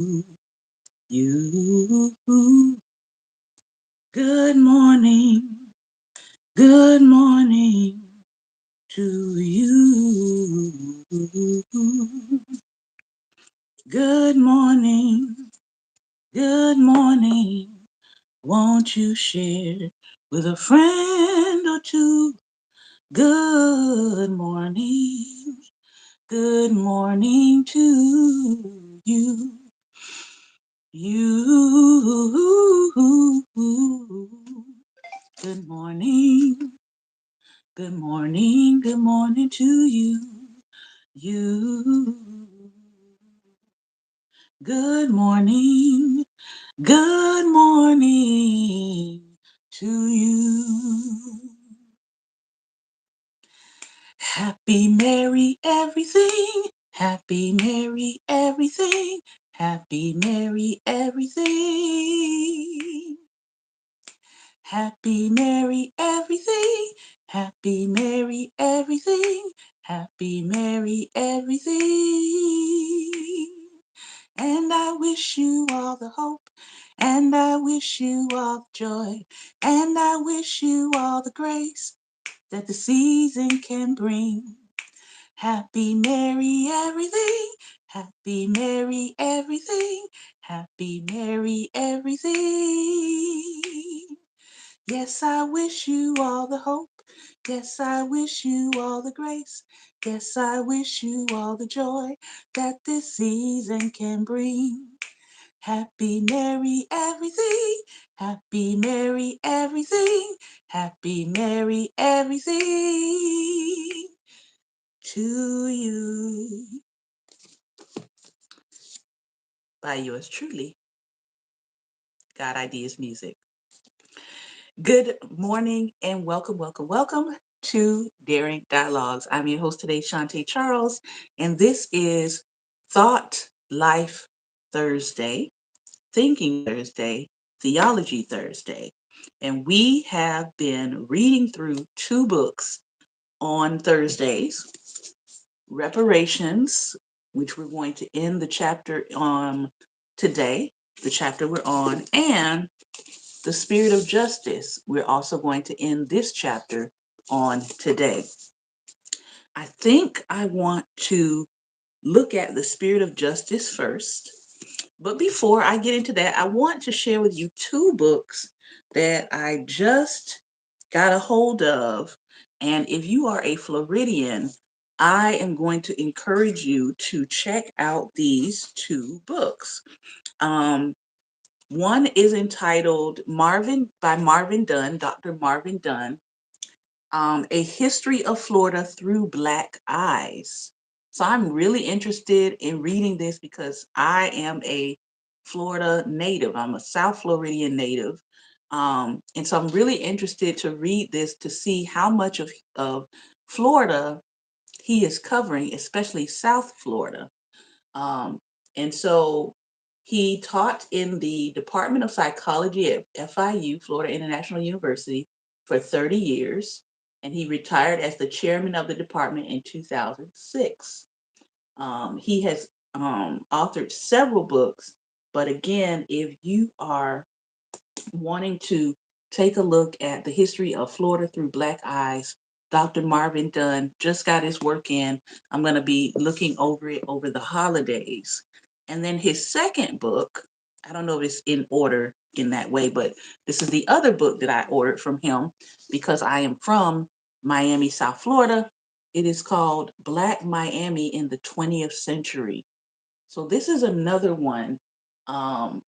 you. Good morning, good morning to you. Good morning, good morning. Won't you share with a friend or two? Good morning to you. You. Good morning, good morning to you. You. Good morning to you. Happy Merry everything, happy Merry everything, happy Merry everything. Happy Merry everything, happy Merry everything, happy Merry everything. And I wish you all the hope, and I wish you all the joy, and I wish you all the grace that the season can bring. Happy Merry everything, happy Merry everything, happy Merry everything. Yes, I wish you all the hope. Yes, I wish you all the grace. Yes, I wish you all the joy that this season can bring. Happy Merry everything. Happy Merry everything. Happy Merry everything to you. By yours truly, God Ideas Music. Good morning and welcome to Daring Dialogues. I'm your host today, Shante Charles, and this is Thought Life Thursday, Thinking Thursday, Theology Thursday. And we have been reading through two books on Thursdays, Reparations, which we're going to end the chapter on today, the chapter we're on, and the Spirit of Justice. We're also going to end this chapter on today. I think I want to look at the Spirit of Justice first. But before I get into that, I want to share with you two books that I just got a hold of. And if you are a Floridian, I am going to encourage you to check out these two books. One is entitled by Marvin Dunn, Dr. Marvin Dunn, A History of Florida Through Black Eyes. So I'm really interested in reading this because I am a Florida native. I'm a South Floridian native. And so I'm really interested to read this to see how much of Florida he is covering, especially South Florida. Um, and so he taught in the Department of Psychology at FIU, Florida International University, for 30 years. And he retired as the chairman of the department in 2006. He has authored several books. But again, if you are wanting to take a look at the history of Florida through Black eyes, Dr. Marvin Dunn just got his work in. I'm going to be looking over it over the holidays. And then his second book, I don't know if it's in order in that way, but this is the other book that I ordered from him because I am from Miami, South Florida. It is called Black Miami in the 20th Century. So this is another one um,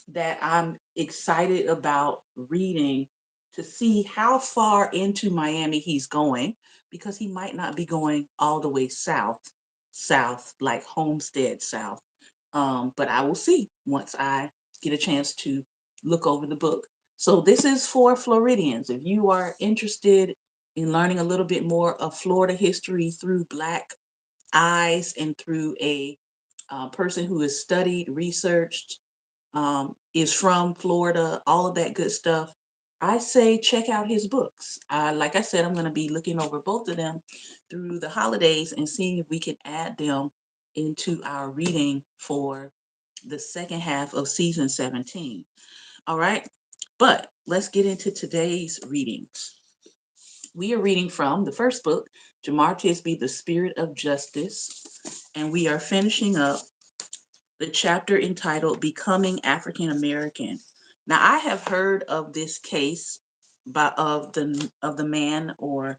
that I'm excited about reading to see how far into Miami he's going, because he might not be going all the way south, like Homestead South. But I will see once I get a chance to look over the book. So this is for Floridians. If you are interested in learning a little bit more of Florida history through Black eyes and through a person who has studied, researched, is from Florida, all of that good stuff, I say check out his books. Like I said, I'm going to be looking over both of them through the holidays and seeing if we can add them into our reading for the second half of season 17. All right. But let's get into today's readings. We are reading from the first book, Jamar Tisby, The Spirit of Justice, and we are finishing up the chapter entitled Becoming African American. Now, I have heard of this case of the man or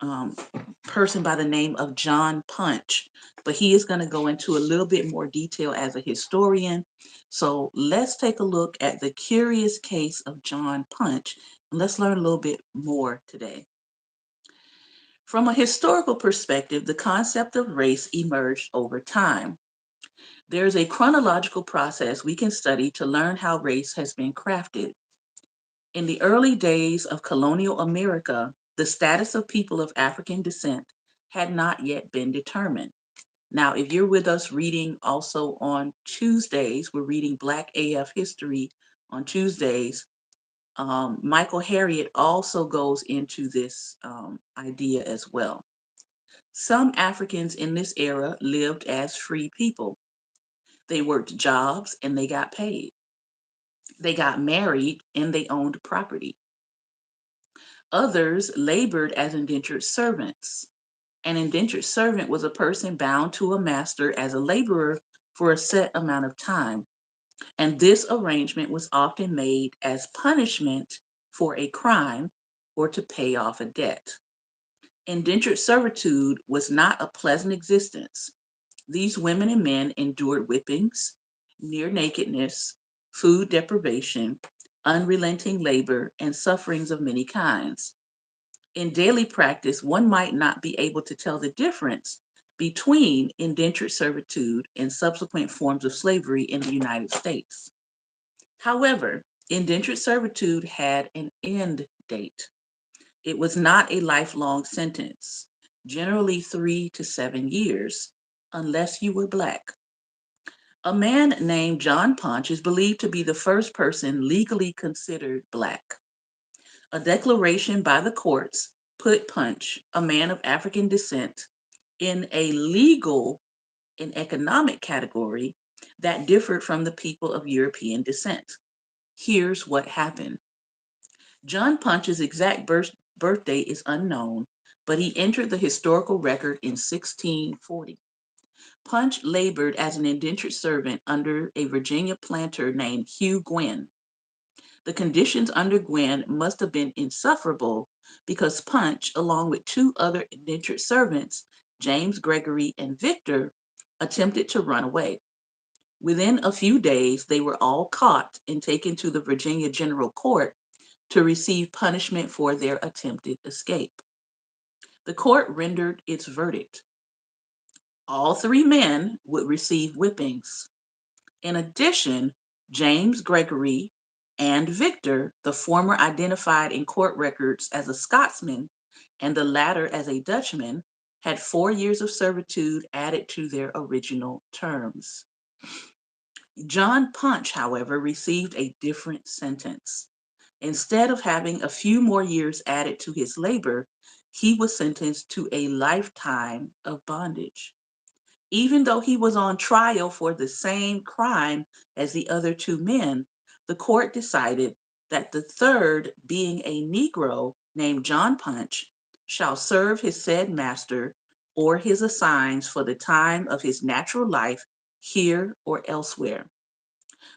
um, person by the name of John Punch, but he is going to go into a little bit more detail as a historian. So let's take a look at the curious case of John Punch, and let's learn a little bit more today. From a historical perspective, the concept of race emerged over time. There is a chronological process we can study to learn how race has been crafted. In the early days of colonial America, the status of people of African descent had not yet been determined. Now, if you're with us reading also on Tuesdays, we're reading Black AF history on Tuesdays. Michael Harriot also goes into this idea as well. Some Africans in this era lived as free people. They worked jobs and they got paid. They got married and they owned property. Others labored as indentured servants. An indentured servant was a person bound to a master as a laborer for a set amount of time, and this arrangement was often made as punishment for a crime or to pay off a debt. Indentured servitude was not a pleasant existence. These women and men endured whippings, near nakedness, food deprivation, unrelenting labor, and sufferings of many kinds. In daily practice, one might not be able to tell the difference between indentured servitude and subsequent forms of slavery in the United States. However, indentured servitude had an end date. It was not a lifelong sentence, generally 3 to 7 years, unless you were Black. A man named John Punch is believed to be the first person legally considered Black. A declaration by the courts put Punch, a man of African descent, in a legal and economic category that differed from the people of European descent. Here's what happened. John Punch's exact birthday is unknown, but he entered the historical record in 1640. Punch labored as an indentured servant under a Virginia planter named Hugh Gwynn. The conditions under Gwynn must have been insufferable because Punch, along with two other indentured servants, James, Gregory, and Victor, attempted to run away. Within a few days, they were all caught and taken to the Virginia General Court to receive punishment for their attempted escape. The court rendered its verdict. All three men would receive whippings. In addition, James, Gregory, and Victor, the former identified in court records as a Scotsman and the latter as a Dutchman, had 4 years of servitude added to their original terms. John Punch, however, received a different sentence. Instead of having a few more years added to his labor, he was sentenced to a lifetime of bondage. Even though he was on trial for the same crime as the other two men, the court decided that the third, being a Negro named John Punch, shall serve his said master or his assigns for the time of his natural life here or elsewhere.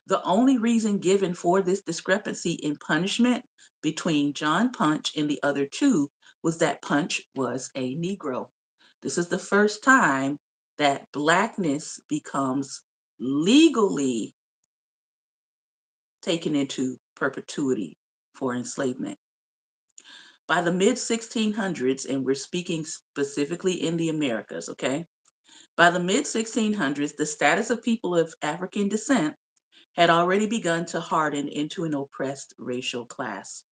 The only reason given for this discrepancy in punishment between John Punch and the other two was that Punch was a Negro. This is the first time that Blackness becomes legally taken into perpetuity for enslavement. By the mid 1600s, and we're speaking specifically in the Americas, okay? By the mid 1600s, the status of people of African descent had already begun to harden into an oppressed racial class.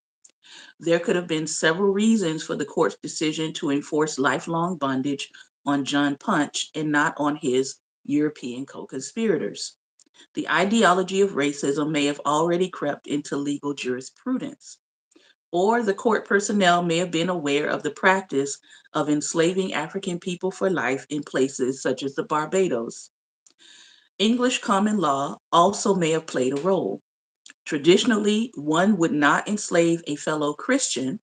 There could have been several reasons for the court's decision to enforce lifelong bondage on John Punch and not on his European co-conspirators. The ideology of racism may have already crept into legal jurisprudence, or the court personnel may have been aware of the practice of enslaving African people for life in places such as the Barbados. English common law also may have played a role. Traditionally, one would not enslave a fellow Christian,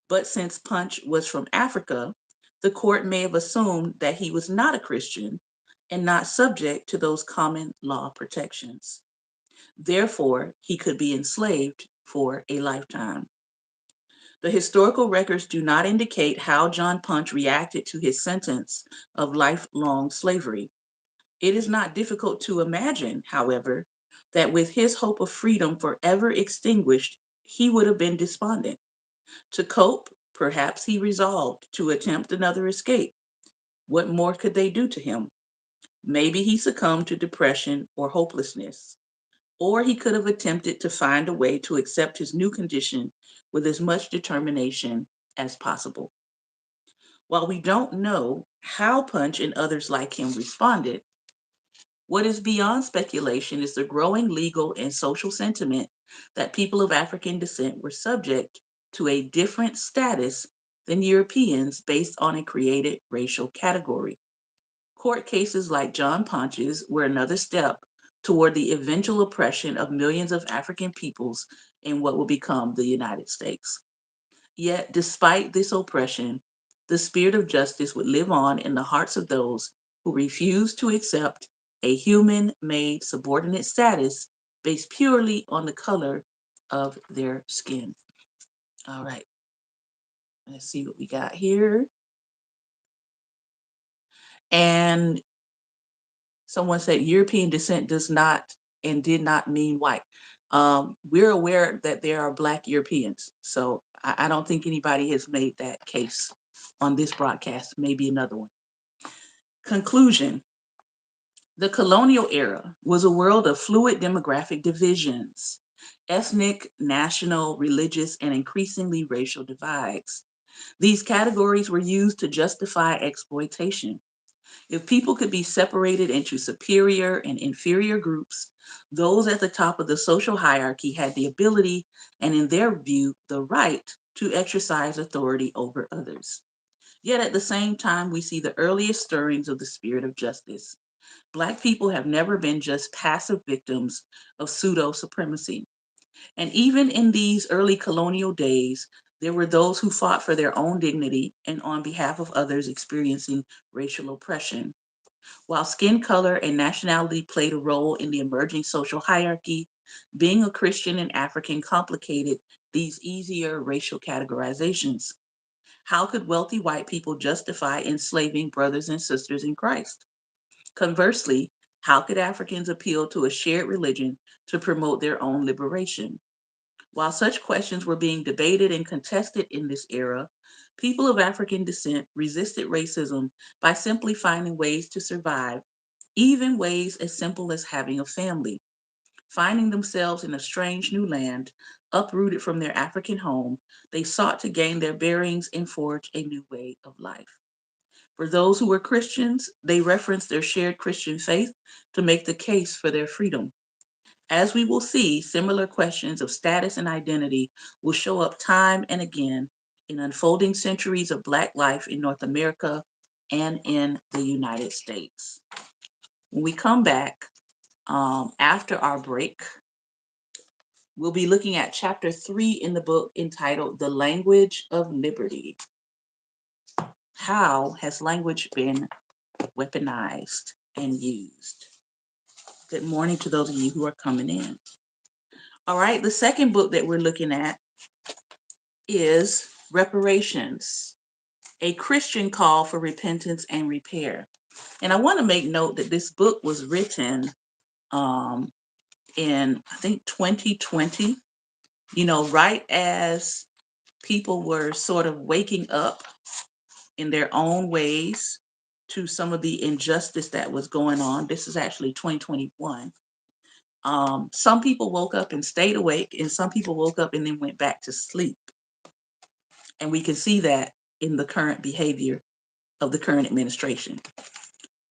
but since Punch was from Africa, the court may have assumed that he was not a Christian and not subject to those common law protections. Therefore, he could be enslaved for a lifetime. The historical records do not indicate how John Punch reacted to his sentence of lifelong slavery. It is not difficult to imagine, however, that with his hope of freedom forever extinguished, he would have been despondent. To cope, perhaps he resolved to attempt another escape. What more could they do to him? Maybe he succumbed to depression or hopelessness. Or he could have attempted to find a way to accept his new condition with as much determination as possible. While we don't know how Punch and others like him responded, what is beyond speculation is the growing legal and social sentiment that people of African descent were subject to a different status than Europeans based on a created racial category. Court cases like John Ponch's were another step toward the eventual oppression of millions of African peoples in what will become the United States. Yet, despite this oppression, the spirit of justice would live on in the hearts of those who refused to accept a human made subordinate status based purely on the color of their skin. All right, let's see what we got here. And someone said European descent does not and did not mean white. We're aware that there are Black Europeans, so I don't think anybody has made that case on this broadcast. Maybe another one. Conclusion. The colonial era was a world of fluid demographic divisions, ethnic, national, religious, and increasingly racial divides. These categories were used to justify exploitation. If people could be separated into superior and inferior groups, those at the top of the social hierarchy had the ability, and in their view, the right to exercise authority over others. Yet at the same time, we see the earliest stirrings of the spirit of justice. Black people have never been just passive victims of pseudo supremacy. And even in these early colonial days, there were those who fought for their own dignity and on behalf of others experiencing racial oppression. While skin color and nationality played a role in the emerging social hierarchy, being a Christian and African complicated these easier racial categorizations. How could wealthy white people justify enslaving brothers and sisters in Christ? Conversely, how could Africans appeal to a shared religion to promote their own liberation? While such questions were being debated and contested in this era, people of African descent resisted racism by simply finding ways to survive, even ways as simple as having a family. Finding themselves in a strange new land, uprooted from their African home, they sought to gain their bearings and forge a new way of life. For those who were Christians, they referenced their shared Christian faith to make the case for their freedom. As we will see, similar questions of status and identity will show up time and again in unfolding centuries of Black life in North America and in the United States. When we come back after our break, we'll be looking at chapter 3 in the book entitled The Language of Liberty. How has language been weaponized and used? Good morning to those of you who are coming in. All right, the second book that we're looking at is Reparations, a Christian call for repentance and repair. And I want to make note that this book was written in, I think, 2020, right as people were sort of waking up in their own ways to some of the injustice that was going on. This is actually 2021. Some people woke up and stayed awake, and some people woke up and then went back to sleep. And we can see that in the current behavior of the current administration.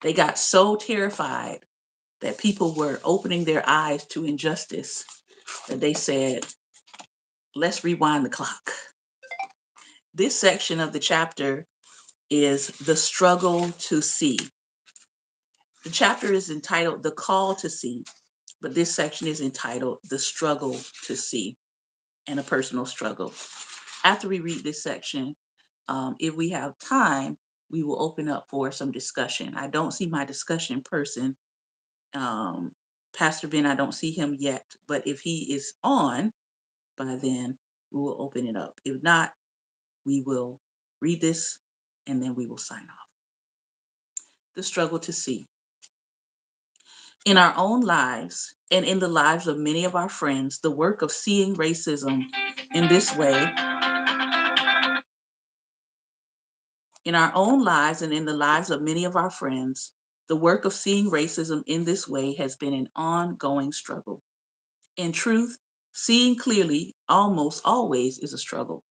They got so terrified that people were opening their eyes to injustice that they said, let's rewind the clock. This section of the chapter is the struggle to see. The chapter is entitled The Call to See, but this section is entitled The Struggle to See and a Personal Struggle. After we read this section, if we have time, we will open up for some discussion. I don't see my discussion person, Pastor Ben, I don't see him yet, but if he is on by then, we will open it up. If not, we will read this and then we will sign off. The struggle to see. In our own lives and in the lives of many of our friends, the work of seeing racism in this way, in our own lives and in the lives of many of our friends, the work of seeing racism in this way has been an ongoing struggle. In truth, seeing clearly almost always is a struggle.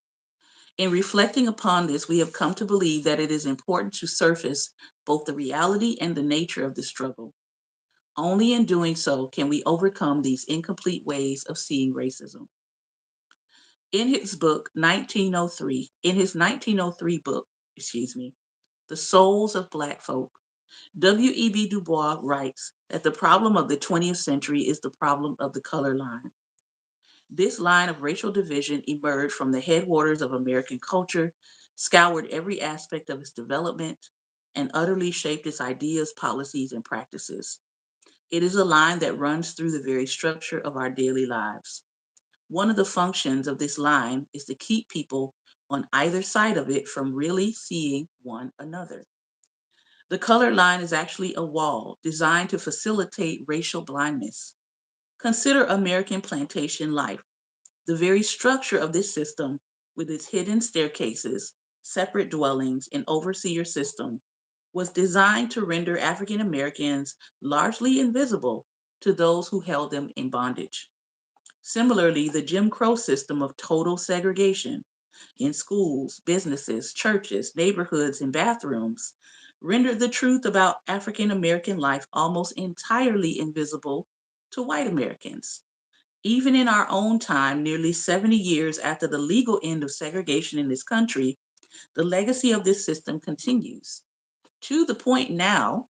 In reflecting upon this, we have come to believe that it is important to surface both the reality and the nature of the struggle. Only in doing so can we overcome these incomplete ways of seeing racism. In his 1903 book, The Souls of Black Folk, W.E.B. Du Bois writes that the problem of the 20th century is the problem of the color line. This line of racial division emerged from the headwaters of American culture, scoured every aspect of its development, and utterly shaped its ideas, policies, and practices. It is a line that runs through the very structure of our daily lives. One of the functions of this line is to keep people on either side of it from really seeing one another. The color line is actually a wall designed to facilitate racial blindness. Consider American plantation life. The very structure of this system, with its hidden staircases, separate dwellings, and overseer system, was designed to render African Americans largely invisible to those who held them in bondage. Similarly, the Jim Crow system of total segregation in schools, businesses, churches, neighborhoods, and bathrooms rendered the truth about African American life almost entirely invisible to white Americans. Even in our own time, nearly 70 years after the legal end of segregation in this country, the legacy of this system continues to the point now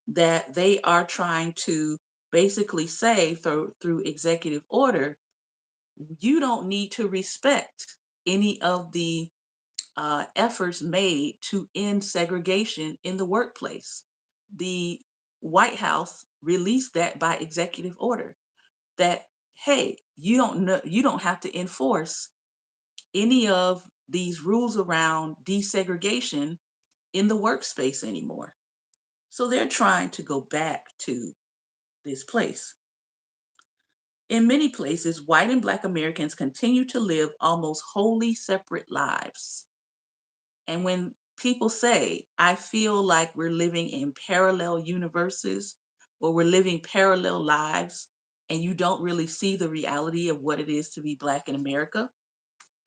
that they are trying to basically say through executive order, you don't need to respect any of the efforts made to end segregation in the workplace. The White House released that by executive order that, hey, you don't have to enforce any of these rules around desegregation in the workspace anymore. So they're trying to go back to this place. In many places, white and Black Americans continue to live almost wholly separate lives. And when people say, I feel like we're living in parallel universes or we're living parallel lives, and you don't really see the reality of what it is to be Black in America.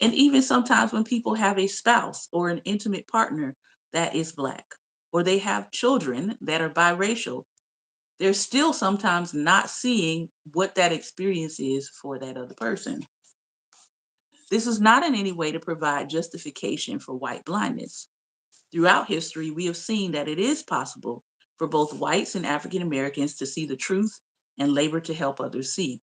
And even sometimes when people have a spouse or an intimate partner that is Black, or they have children that are biracial, they're still sometimes not seeing what that experience is for that other person. This is not in any way to provide justification for white blindness. Throughout history, we have seen that it is possible for both whites and African Americans to see the truth and labor to help others see.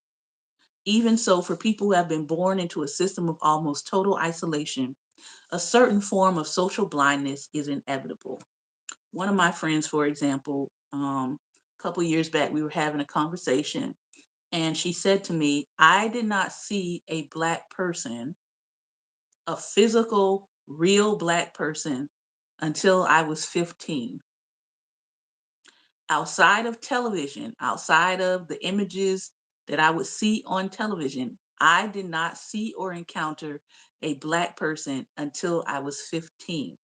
Even so, for people who have been born into a system of almost total isolation, a certain form of social blindness is inevitable. One of my friends, for example, a couple years back, we were having a conversation, and she said to me, I did not see a Black person, a physical, real Black person, until I was 15. Outside of television, outside of the images that I would see on television, I did not see or encounter a Black person until I was 15.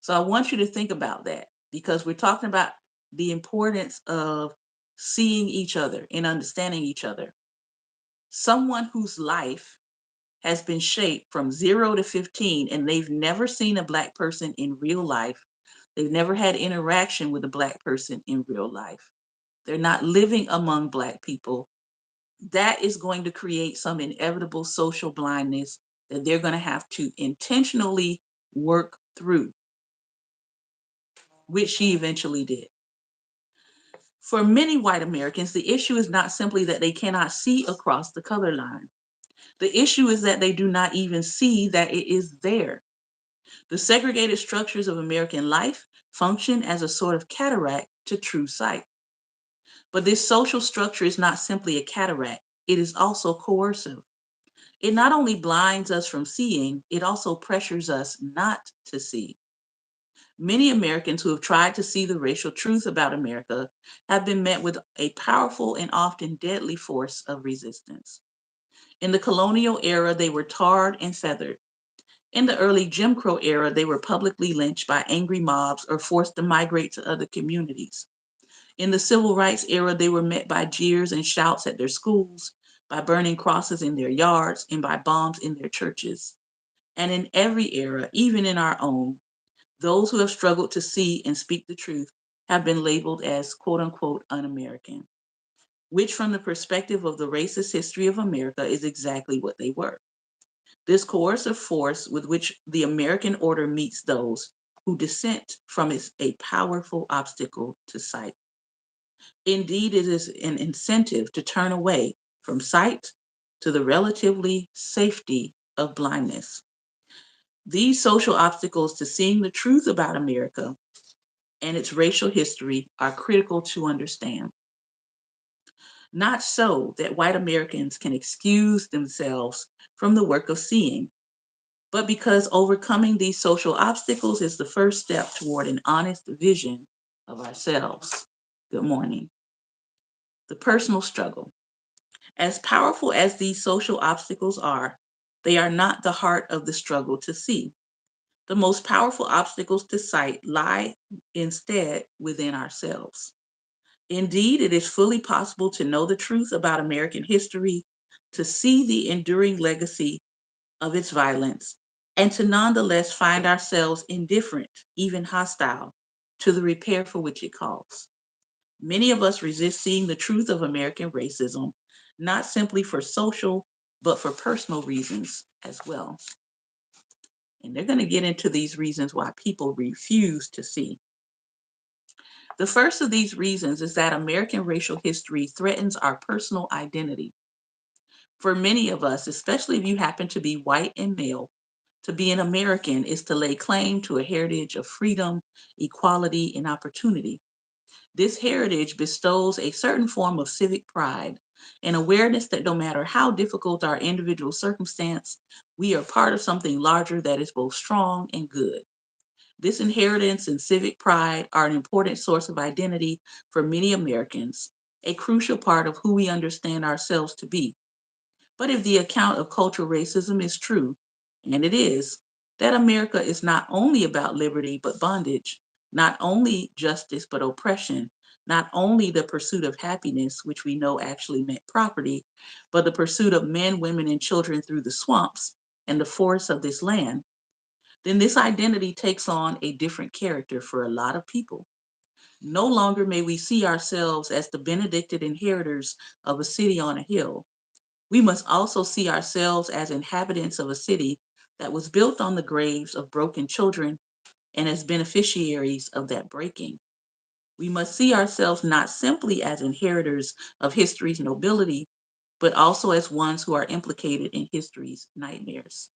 So I want you to think about that because we're talking about the importance of seeing each other and understanding each other. Someone whose life has been shaped from 0 to 15 and they've never seen a Black person in real life. They've never had interaction with a Black person in real life. They're not living among Black people. That is going to create some inevitable social blindness that they're going to have to intentionally work through, which she eventually did. For many white Americans, the issue is not simply that they cannot see across the color line. The issue is that they do not even see that it is there. The segregated structures of American life function as a sort of cataract to true sight. But this social structure is not simply a cataract, it is also coercive. It not only blinds us from seeing, it also pressures us not to see. Many Americans who have tried to see the racial truth about America have been met with a powerful and often deadly force of resistance. In the colonial era, they were tarred and feathered. In the early Jim Crow era, they were publicly lynched by angry mobs or forced to migrate to other communities. In the civil rights era, they were met by jeers and shouts at their schools, by burning crosses in their yards, and by bombs in their churches. And in every era, even in our own, those who have struggled to see and speak the truth have been labeled as quote unquote un American, which, from the perspective of the racist history of America, is exactly what they were. This coercive force with which the American order meets those who dissent from is a powerful obstacle to sight. Indeed, it is an incentive to turn away from sight to the relatively safety of blindness. These social obstacles to seeing the truth about America and its racial history are critical to understand. Not so that white Americans can excuse themselves from the work of seeing, but because overcoming these social obstacles is the first step toward an honest vision of ourselves. Good morning. The personal struggle. As powerful as these social obstacles are, they are not the heart of the struggle to see. The most powerful obstacles to sight lie instead within ourselves. Indeed, it is fully possible to know the truth about American history, to see the enduring legacy of its violence, and to nonetheless find ourselves indifferent, even hostile, to the repair for which it calls. Many of us resist seeing the truth of American racism, not simply for social, but for personal reasons as well. And they're going to get into these reasons why people refuse to see. The first of these reasons is that American racial history threatens our personal identity. For many of us, especially if you happen to be white and male, to be an American is to lay claim to a heritage of freedom, equality, and opportunity. This heritage bestows a certain form of civic pride, an awareness that no matter how difficult our individual circumstance, we are part of something larger that is both strong and good. This inheritance and civic pride are an important source of identity for many Americans, a crucial part of who we understand ourselves to be. But if the account of cultural racism is true, and it is, that America is not only about liberty but bondage, not only justice but oppression, not only the pursuit of happiness, which we know actually meant property, but the pursuit of men, women, and children through the swamps and the forests of this land, then this identity takes on a different character for a lot of people. No longer may we see ourselves as the benedicted inheritors of a city on a hill. We must also see ourselves as inhabitants of a city that was built on the graves of broken children and as beneficiaries of that breaking. We must see ourselves not simply as inheritors of history's nobility, but also as ones who are implicated in history's nightmares.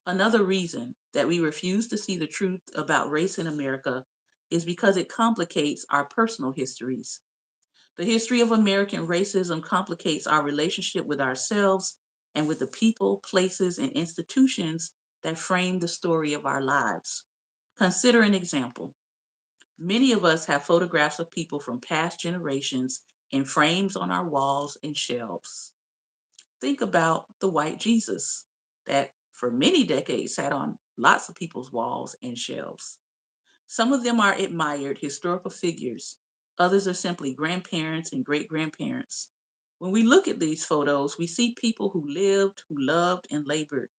Another reason that we refuse to see the truth about race in America is because it complicates our personal histories. The history of American racism complicates our relationship with ourselves and with the people, places, and institutions that frame the story of our lives. Consider an example. Many of us have photographs of people from past generations in frames on our walls and shelves. Think about the white Jesus that for many decades sat on lots of people's walls and shelves. Some of them are admired historical figures. Others are simply grandparents and great grandparents. When we look at these photos, we see people who lived, who loved, and labored.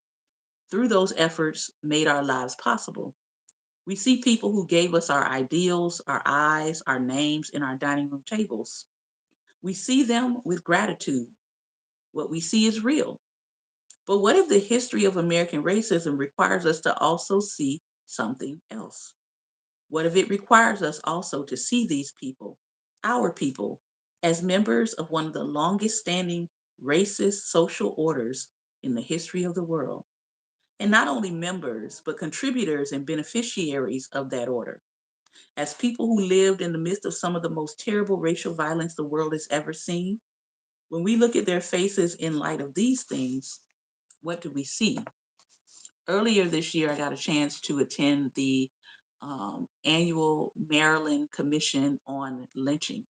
Through those efforts, made our lives possible. We see people who gave us our ideals, our eyes, our names, and our dining room tables. We see them with gratitude. What we see is real. But what if the history of American racism requires us to also see something else? What if it requires us also to see these people our people, as members of one of the longest standing racist social orders in the history of the world. And not only members, but contributors and beneficiaries of that order. As people who lived in the midst of some of the most terrible racial violence the world has ever seen, when we look at their faces in light of these things, what do we see? Earlier this year, I got a chance to attend the annual Maryland Commission on Lynching.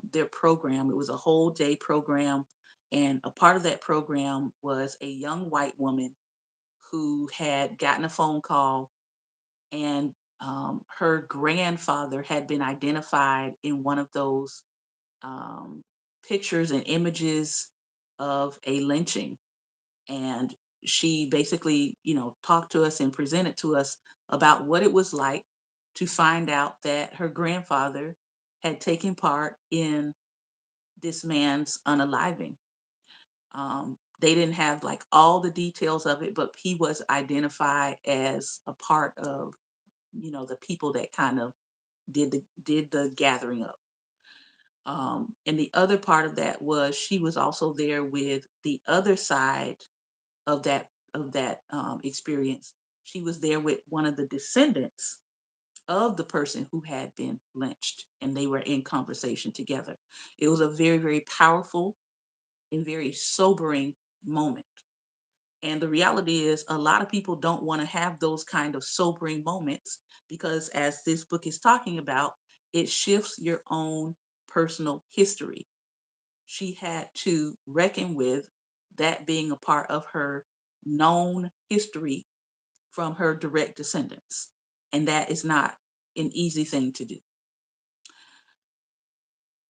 Their program, it was a whole day program. And a part of that program was a young white woman who had gotten a phone call, and her grandfather had been identified in one of those um, pictures and images of a lynching. And she basically, talked to us and presented to us about what it was like to find out that her grandfather had taken part in this man's unaliving. They didn't have like all the details of it, but he was identified as a part of, the people that kind of did the gathering up. And the other part of that was she was also there with the other side of that experience. She was there with one of the descendants of the person who had been lynched, and they were in conversation together. It was a very, very powerful and very sobering moment. And the reality is, a lot of people don't want to have those kind of sobering moments because, as this book is talking about, it shifts your own personal history. She had to reckon with that being a part of her known history from her direct descendants. And that is not an easy thing to do.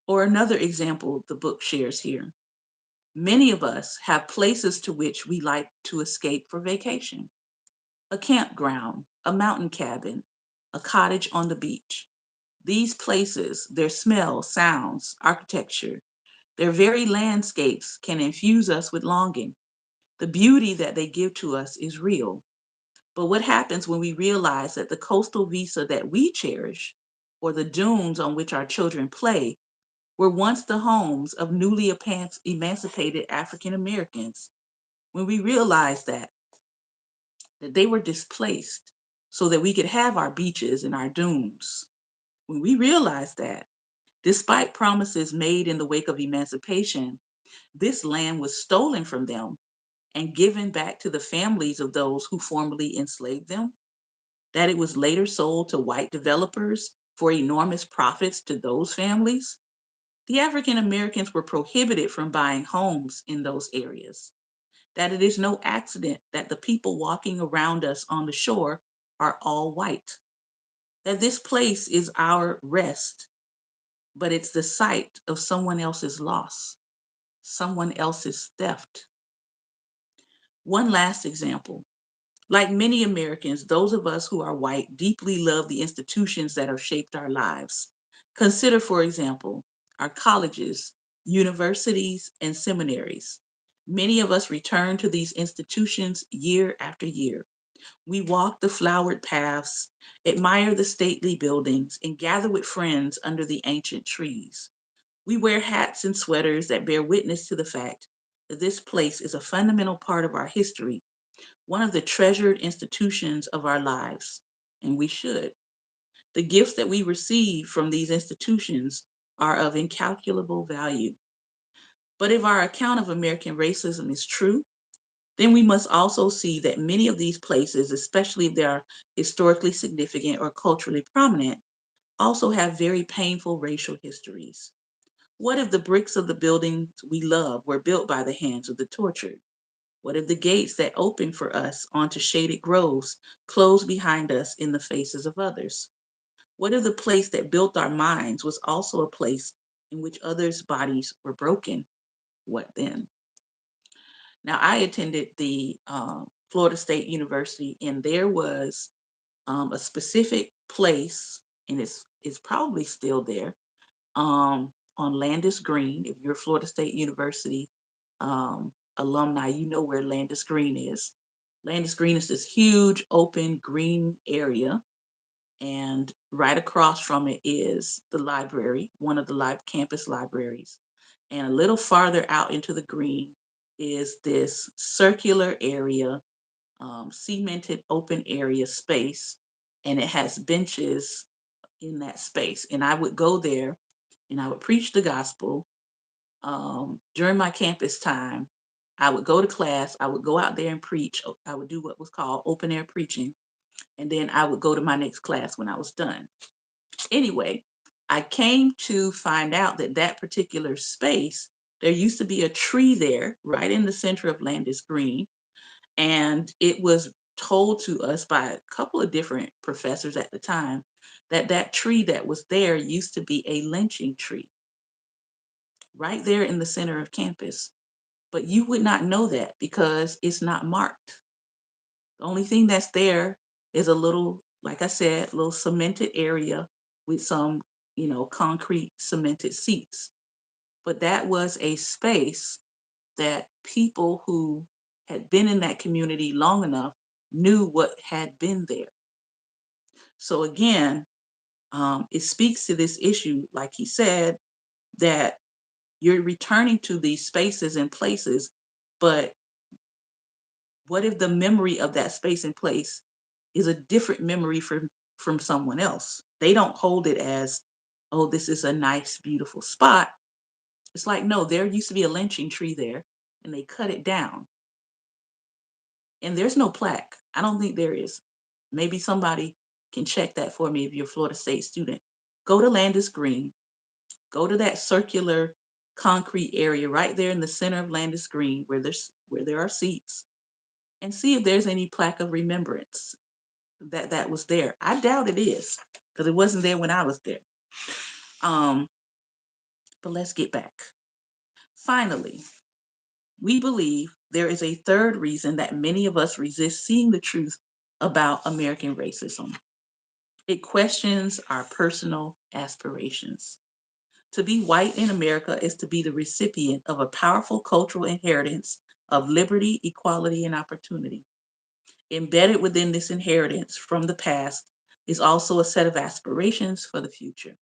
Or another example the book shares here. Many of us have places to which we like to escape for vacation: a campground, a mountain cabin, a cottage on the beach. These places, their smell, sounds, architecture, their very landscapes can infuse us with longing. The beauty that they give to us is real. But what happens when we realize that the coastal vista that we cherish, or the dunes on which our children play, were once the homes of newly emancipated African Americans? When we realize that they were displaced so that we could have our beaches and our dunes. When we realize that, despite promises made in the wake of emancipation, this land was stolen from them and given back to the families of those who formerly enslaved them, that it was later sold to white developers for enormous profits to those families. The African Americans were prohibited from buying homes in those areas. That it is no accident that the people walking around us on the shore are all white. That this place is our rest, but it's the site of someone else's loss, someone else's theft. One last example. Like many Americans, those of us who are white deeply love the institutions that have shaped our lives. Consider, for example, our colleges, universities, and seminaries. Many of us return to these institutions year after year. We walk the flowered paths, admire the stately buildings, and gather with friends under the ancient trees. We wear hats and sweaters that bear witness to the fact that this place is a fundamental part of our history, one of the treasured institutions of our lives, and we should. The gifts that we receive from these institutions are of incalculable value. But if our account of American racism is true, then we must also see that many of these places, especially if they are historically significant or culturally prominent, also have very painful racial histories. What if the bricks of the buildings we love were built by the hands of the tortured? What if the gates that open for us onto shaded groves close behind us in the faces of others? What if the place that built our minds was also a place in which others' bodies were broken? What then? Now, I attended the Florida State University, and there was a specific place, and it's probably still there, on Landis Green. If you're a Florida State University alumni, you know where Landis Green is. Landis Green is this huge open green area, and right across from it is the library, one of the campus libraries. And a little farther out into the green is this circular area, cemented open area space, and it has benches in that space. And I would go there and I would preach the gospel. During my campus time, I would go to class, I would go out there and preach. I would do what was called open air preaching, and then I would go to my next class when I was done. Anyway, I came to find out that that particular space, there used to be a tree there right in the center of Landis Green, and it was told to us by a couple of different professors at the time that that tree that was there used to be a lynching tree right there in the center of campus. But you would not know that because it's not marked. The only thing that's there is a little, like I said, little cemented area with some, concrete cemented seats. But that was a space that people who had been in that community long enough knew what had been there. So again, it speaks to this issue, like he said, that you're returning to these spaces and places, but what if the memory of that space and place is a different memory from someone else? They don't hold it as, oh, this is a nice, beautiful spot. It's like, no, there used to be a lynching tree there and they cut it down. And there's no plaque. I don't think there is. Maybe somebody can check that for me if you're a Florida State student. Go to Landis Green, go to that circular concrete area right there in the center of Landis Green where there are seats, and see if there's any plaque of remembrance that was there. I doubt it is because it wasn't there when I was there. Um, but let's get back. Finally, we believe there is a third reason that many of us resist seeing the truth about American racism. It questions our personal aspirations. To be white in America is to be the recipient of a powerful cultural inheritance of liberty, equality, and opportunity. Embedded within this inheritance from the past is also a set of aspirations for the future.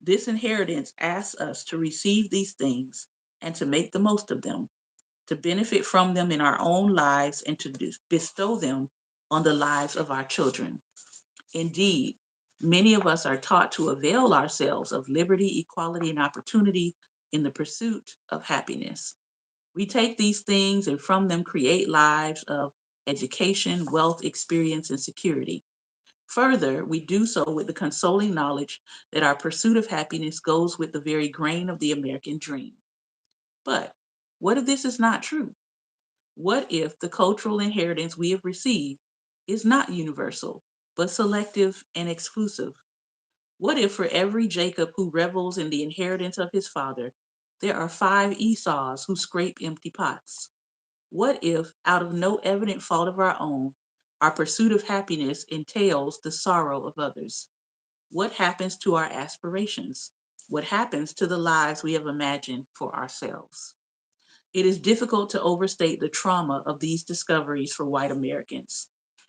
This inheritance asks us to receive these things and to make the most of them, to benefit from them in our own lives and to bestow them on the lives of our children. Indeed, many of us are taught to avail ourselves of liberty, equality, and opportunity in the pursuit of happiness. We take these things and from them create lives of education, wealth, experience, and security. Further, we do so with the consoling knowledge that our pursuit of happiness goes with the very grain of the American dream. But what if this is not true? What if the cultural inheritance we have received is not universal, but selective and exclusive? What if for every Jacob who revels in the inheritance of his father, there are 5 Esau's who scrape empty pots? What if, out of no evident fault of our own, our pursuit of happiness entails the sorrow of others? What happens to our aspirations? What happens to the lives we have imagined for ourselves? It is difficult to overstate the trauma of these discoveries for white Americans.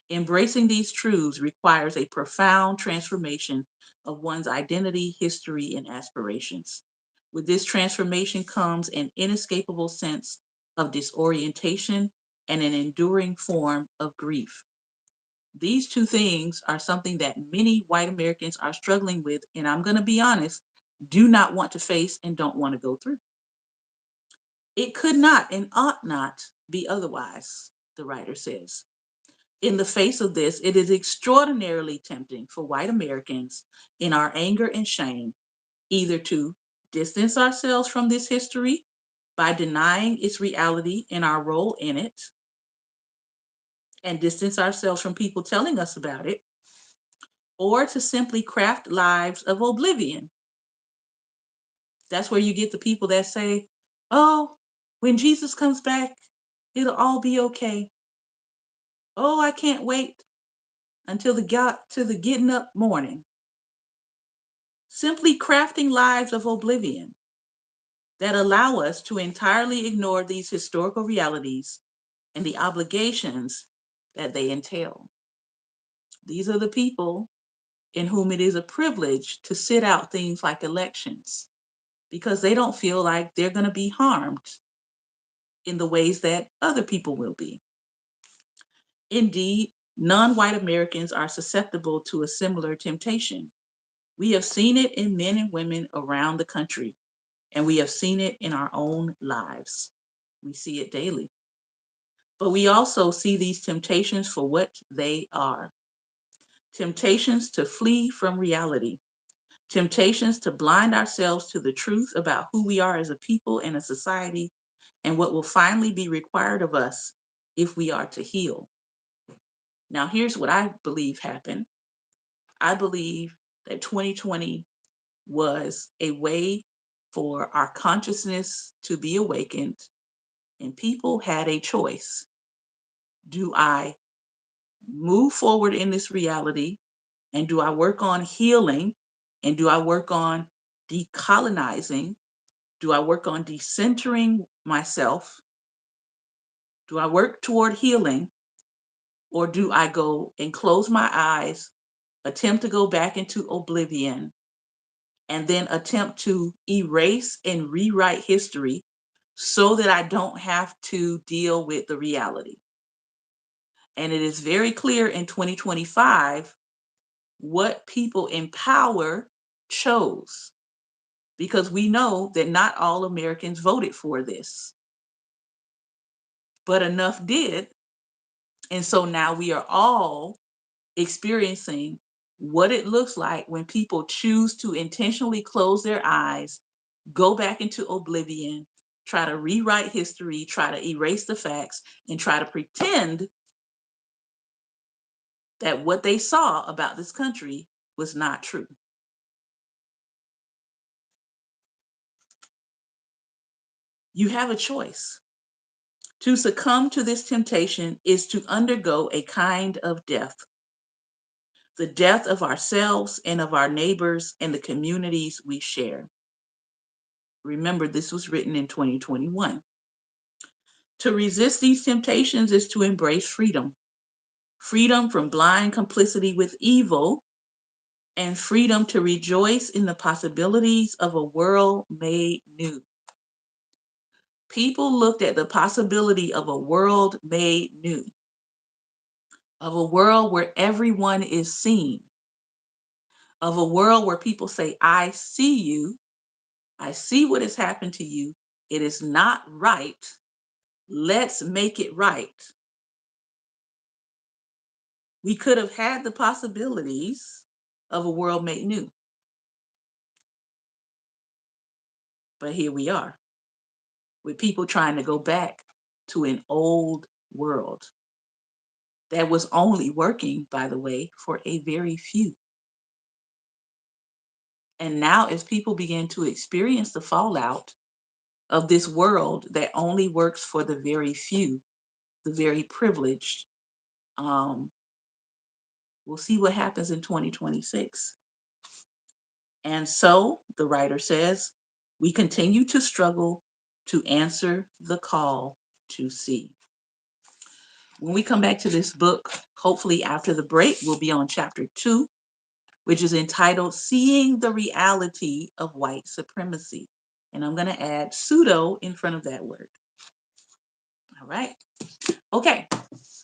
Embracing these truths requires a profound transformation of one's identity, history, and aspirations. With this transformation comes an inescapable sense of disorientation and an enduring form of grief. These two things are something that many white Americans are struggling with, and I'm going to be honest, do not want to face and don't want to go through. It could not and ought not be otherwise, the writer says. In the face of this, it is extraordinarily tempting for white Americans in our anger and shame either to distance ourselves from this history by denying its reality and our role in it, and distance ourselves from people telling us about it, or to simply craft lives of oblivion. That's where you get the people that say, oh, when Jesus comes back, it'll all be okay. Oh, I can't wait until the getting up morning. Simply crafting lives of oblivion that allow us to entirely ignore these historical realities and the obligations that they entail. These are the people in whom it is a privilege to sit out things like elections because they don't feel like they're going to be harmed in the ways that other people will be. Indeed, non-white Americans are susceptible to a similar temptation. We have seen it in men and women around the country, and we have seen it in our own lives. We see it daily. But we also see these temptations for what they are. Temptations to flee from reality. Temptations to blind ourselves to the truth about who we are as a people and a society and what will finally be required of us if we are to heal. Now, here's what I believe happened. I believe that 2020 was a way for our consciousness to be awakened, and people had a choice. Do I move forward in this reality, and do I work on healing, and do I work on decolonizing? Do I work on decentering myself? Do I work toward healing, or do I go and close my eyes, attempt to go back into oblivion, and then attempt to erase and rewrite history so that I don't have to deal with the reality? And it is very clear in 2025 what people in power chose, because we know that not all Americans voted for this, but enough did. And so now we are all experiencing what it looks like when people choose to intentionally close their eyes, go back into oblivion, try to rewrite history, try to erase the facts, and try to pretend that what they saw about this country was not true. You have a choice. To succumb to this temptation is to undergo a kind of death, the death of ourselves and of our neighbors and the communities we share. Remember, this was written in 2021. To resist these temptations is to embrace freedom. Freedom from blind complicity with evil, and freedom to rejoice in the possibilities of a world made new. People looked at the possibility of a world made new, of a world where everyone is seen, of a world where people say, I see you, I see what has happened to you, it is not right, let's make it right. We could have had the possibilities of a world made new, but here we are with people trying to go back to an old world that was only working, by the way, for a very few. And now, as people begin to experience the fallout of this world that only works for the very few, the very privileged, we'll see what happens in 2026. And so, the writer says, we continue to struggle to answer the call to see. When we come back to this book, hopefully after the break, we'll be on chapter 2, which is entitled Seeing the Reality of White Supremacy. And I'm going to add pseudo in front of that word. All right. Okay.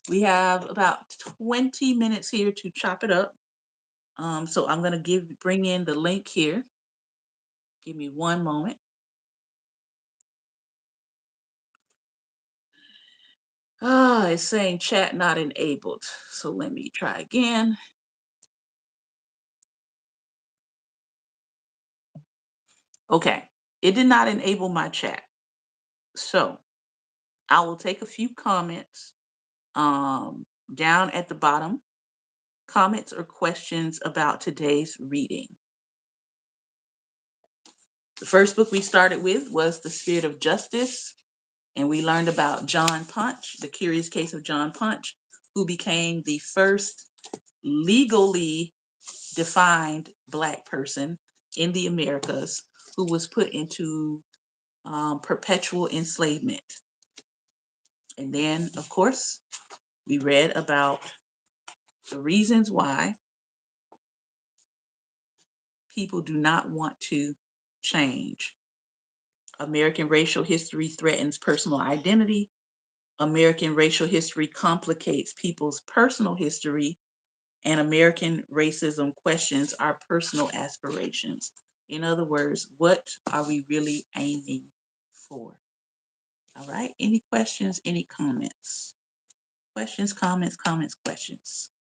We have about 20 minutes here to chop it up. So I'm going to bring in the link here. Give me one moment. It's saying chat not enabled. So let me try again. Okay. It did not enable my chat. So I will take a few comments down at the bottom. Comments or questions about today's reading. The first book we started with was The Spirit of Justice, and we learned about John Punch, the curious case of John Punch, who became the first legally defined Black person in the Americas who was put into perpetual enslavement. And then, of course, we read about the reasons why people do not want to change. American racial history threatens personal identity. American racial history complicates people's personal history, and American racism questions our personal aspirations. In other words, what are we really aiming for? All right. Any questions? Any comments? Questions, comments, comments, questions.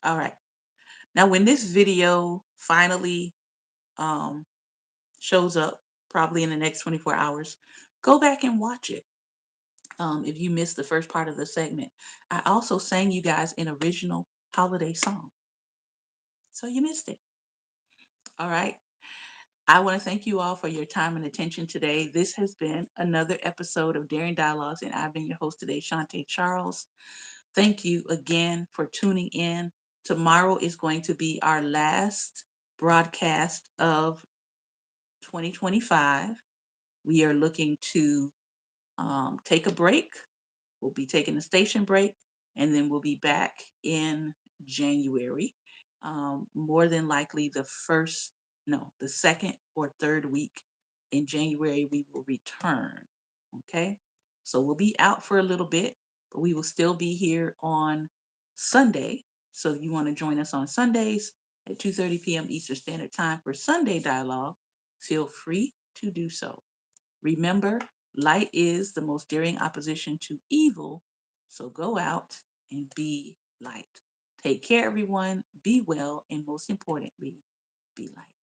All right. Now, when this video finally um, shows up, probably in the next 24 hours, go back and watch it. If you missed the first part of the segment, I also sang you guys an original holiday song. So you missed it. All right. I want to thank you all for your time and attention today. This has been another episode of Daring Dialogues, and I've been your host today, Shante Charles. Thank you again for tuning in. Tomorrow is going to be our last broadcast of 2025. We are looking to take a break. We'll be taking a station break, and then we'll be back in January. More than likely, the second or third week in January, we will return. Okay. So we'll be out for a little bit, but we will still be here on Sunday. So if you want to join us on Sundays at 2:30 p.m. Eastern Standard Time for Sunday Dialogue, feel free to do so. Remember, light is the most daring opposition to evil. So go out and be light. Take care, everyone. Be well. And most importantly, be light.